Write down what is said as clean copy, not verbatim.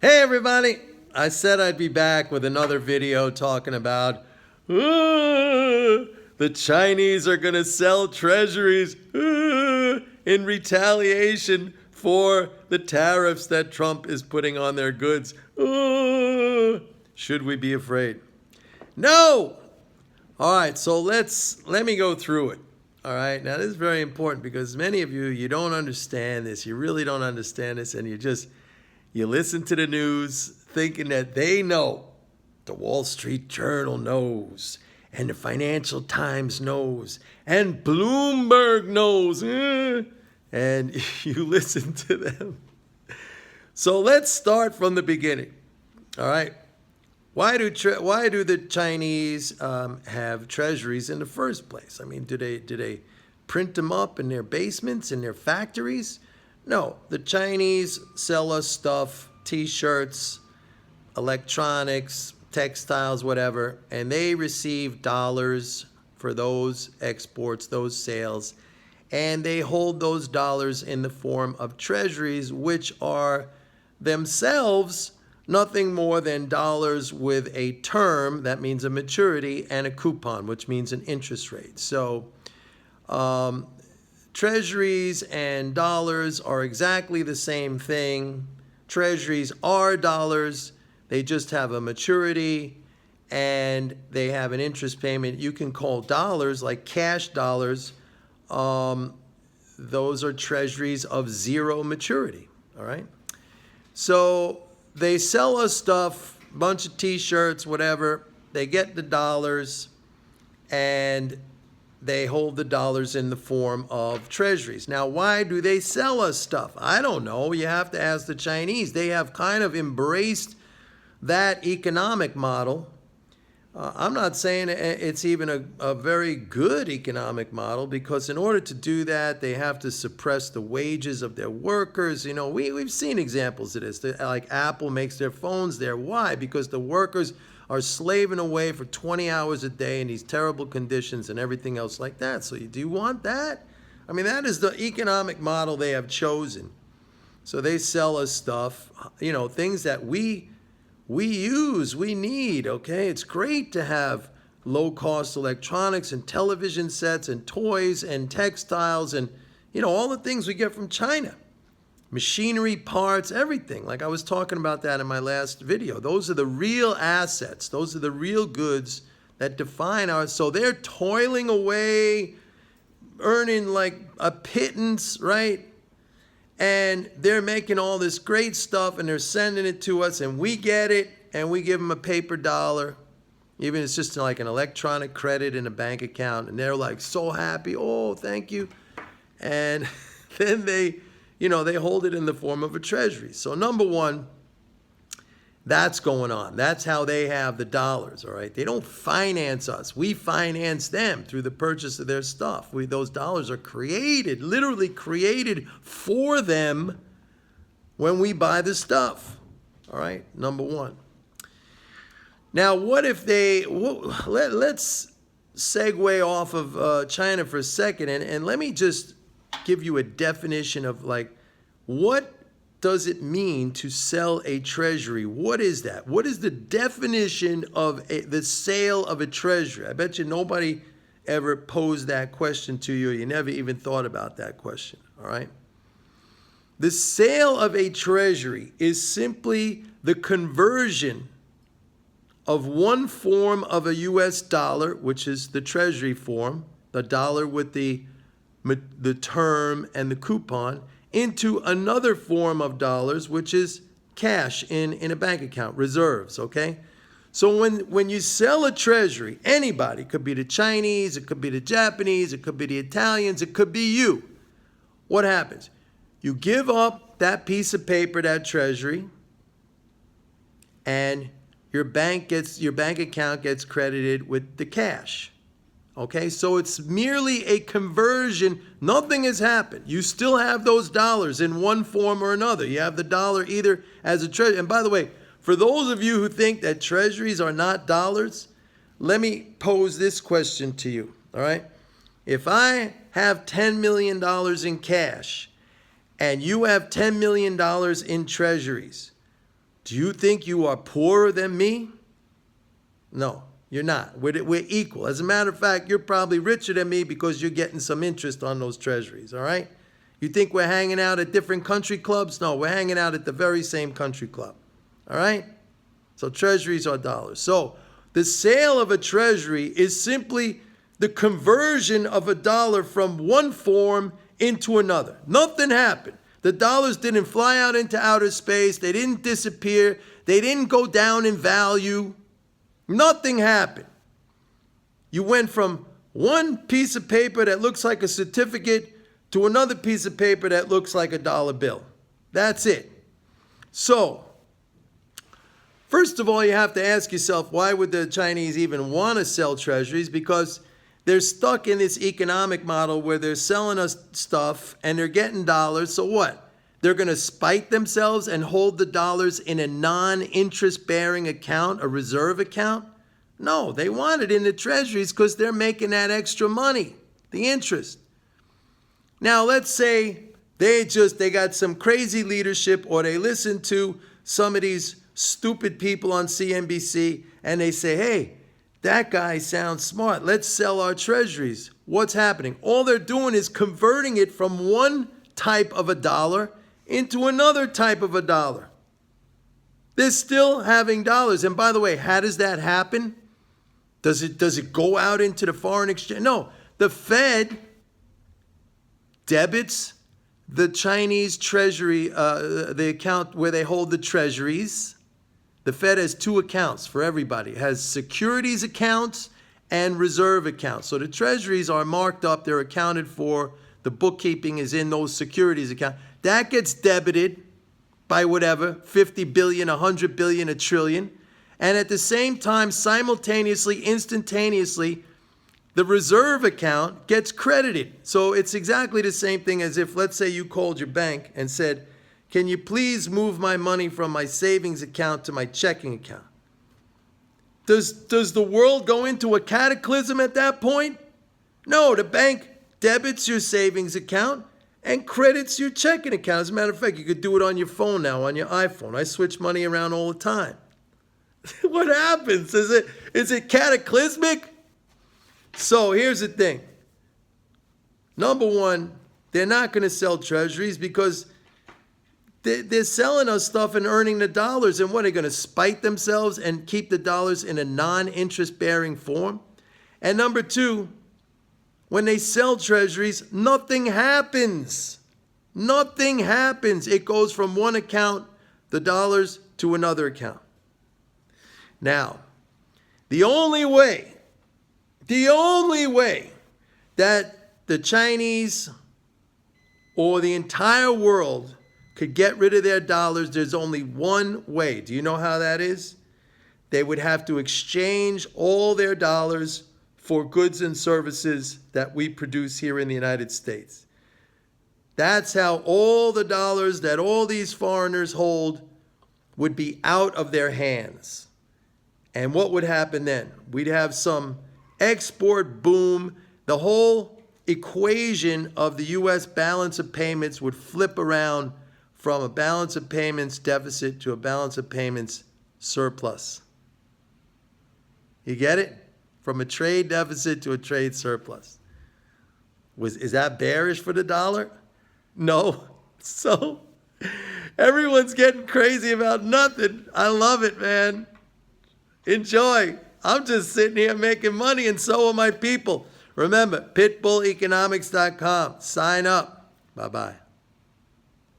Hey everybody! I said I'd be back with another video talking about the Chinese are going to sell treasuries in retaliation for the tariffs that Trump is putting on their goods. Should we be afraid? No! All right, so let me go through it. All right, now this is very important because many of you don't understand this. You really don't understand this, and you listen to the news thinking that they know. The Wall Street Journal knows, and the Financial Times knows, and Bloomberg knows, and you listen to them. So let's start from the beginning. All right. Why do the Chinese have treasuries in the first place? I mean, do they print them up in their basements, in their factories? No, the Chinese sell us stuff, T-shirts, electronics, textiles, whatever, and they receive dollars for those exports, those sales, and they hold those dollars in the form of treasuries, which are themselves nothing more than dollars with a term, that means a maturity, and a coupon, which means an interest rate. So treasuries and dollars are exactly the same thing. Treasuries are dollars. They just have a maturity and they have an interest payment. You can call dollars, like cash dollars, those are treasuries of zero maturity. All right. So they sell us stuff, bunch of T-shirts, whatever. They get the dollars and they hold the dollars in the form of treasuries. Now, why do they sell us stuff? I don't know. You have to ask the Chinese. They have kind of embraced that economic model. I'm not saying it's even a very good economic model, because in order to do that, they have to suppress the wages of their workers. You know, we've seen examples of this. Like Apple makes their phones there. Why? Because the workers are slaving away for 20 hours a day in these terrible conditions and everything else like that. So do you want that? I mean, that is the economic model they have chosen. So they sell us stuff, you know, things that we use, we need, okay? It's great to have low-cost electronics and television sets and toys and textiles and, you know, all the things we get from China. Machinery, parts, everything. Like I was talking about that in my last video. Those are the real assets. Those are the real goods that define us. So they're toiling away, earning like a pittance, right? And they're making all this great stuff and they're sending it to us and we get it and we give them a paper dollar. Even if it's just like an electronic credit in a bank account, and they're like so happy. Oh, thank you. And then they hold it in the form of a treasury. So number one, that's going on. That's how they have the dollars, all right? They don't finance us. We finance them through the purchase of their stuff. Those dollars are created, literally created for them when we buy the stuff, all right? Number one. Now, what if let's segue off of China for a second, and let me just give you a definition of like, what does it mean to sell a treasury? What is that? What is the definition of the sale of a treasury? I bet you nobody ever posed that question to you. You never even thought about that question, all right? The sale of a treasury is simply the conversion of one form of a U.S. dollar, which is the treasury form, the dollar with the term and the coupon, into another form of dollars, which is cash in a bank account, reserves, okay? So when you sell a treasury, anybody, it could be the Chinese, it could be the Japanese, it could be the Italians, it could be you. What happens? You give up that piece of paper, that treasury, and your bank account gets credited with the cash. Okay, so it's merely a conversion. Nothing has happened. You still have those dollars in one form or another. You have the dollar either as a treasury. And by the way, for those of you who think that treasuries are not dollars, let me pose this question to you. All right, if I have $10 million in cash and you have $10 million in treasuries, Do you think you are poorer than me? No, you're not. We're equal. As a matter of fact, you're probably richer than me because you're getting some interest on those treasuries, all right? You think we're hanging out at different country clubs? No, we're hanging out at the very same country club, all right? So treasuries are dollars. So the sale of a treasury is simply the conversion of a dollar from one form into another. Nothing happened. The dollars didn't fly out into outer space. They didn't disappear. They didn't go down in value. Nothing happened. You went from one piece of paper that looks like a certificate to another piece of paper that looks like a dollar bill. That's it. So, first of all, you have to ask yourself, why would the Chinese even want to sell treasuries? Because they're stuck in this economic model where they're selling us stuff and they're getting dollars. So what? They're going to spite themselves and hold the dollars in a non-interest bearing account, a reserve account? No, they want it in the treasuries because they're making that extra money, the interest. Now, let's say they got some crazy leadership, or they listen to some of these stupid people on CNBC and they say, hey, that guy sounds smart. Let's sell our treasuries. What's happening? All they're doing is converting it from one type of a dollar into another type of a dollar. They're still having dollars. And by the way, how does that happen? Does it go out into the foreign exchange? No, the Fed debits the Chinese treasury, the account where they hold the treasuries. The Fed has two accounts for everybody. It has securities accounts and reserve accounts. So the treasuries are marked up. They're accounted for. The bookkeeping is in those securities accounts. That gets debited by whatever, 50 billion, 100 billion, a trillion. And at the same time, simultaneously, instantaneously, the reserve account gets credited. So it's exactly the same thing as if, let's say you called your bank and said, can you please move my money from my savings account to my checking account? Does the world go into a cataclysm at that point? No, the bank debits your savings account and credits your checking account. As a matter of fact, you could do it on your phone now, on your iPhone. I switch money around all the time. What happens? Is it cataclysmic? So here's the thing. Number one, they're not going to sell treasuries because they're selling us stuff and earning the dollars. And what, are they going to spite themselves and keep the dollars in a non-interest bearing form? And number two, when they sell treasuries, nothing happens. Nothing happens. It goes from one account, the dollars, to another account. Now, the only way that the Chinese or the entire world could get rid of their dollars, there's only one way. Do you know how that is? They would have to exchange all their dollars for goods and services that we produce here in the United States. That's how all the dollars that all these foreigners hold would be out of their hands. And what would happen then? We'd have some export boom. The whole equation of the U.S. balance of payments would flip around from a balance of payments deficit to a balance of payments surplus. You get it? From a trade deficit to a trade surplus. Is that bearish for the dollar? No. So everyone's getting crazy about nothing. I love it, man. Enjoy. I'm just sitting here making money, and so are my people. Remember, pitbulleconomics.com. Sign up. Bye-bye.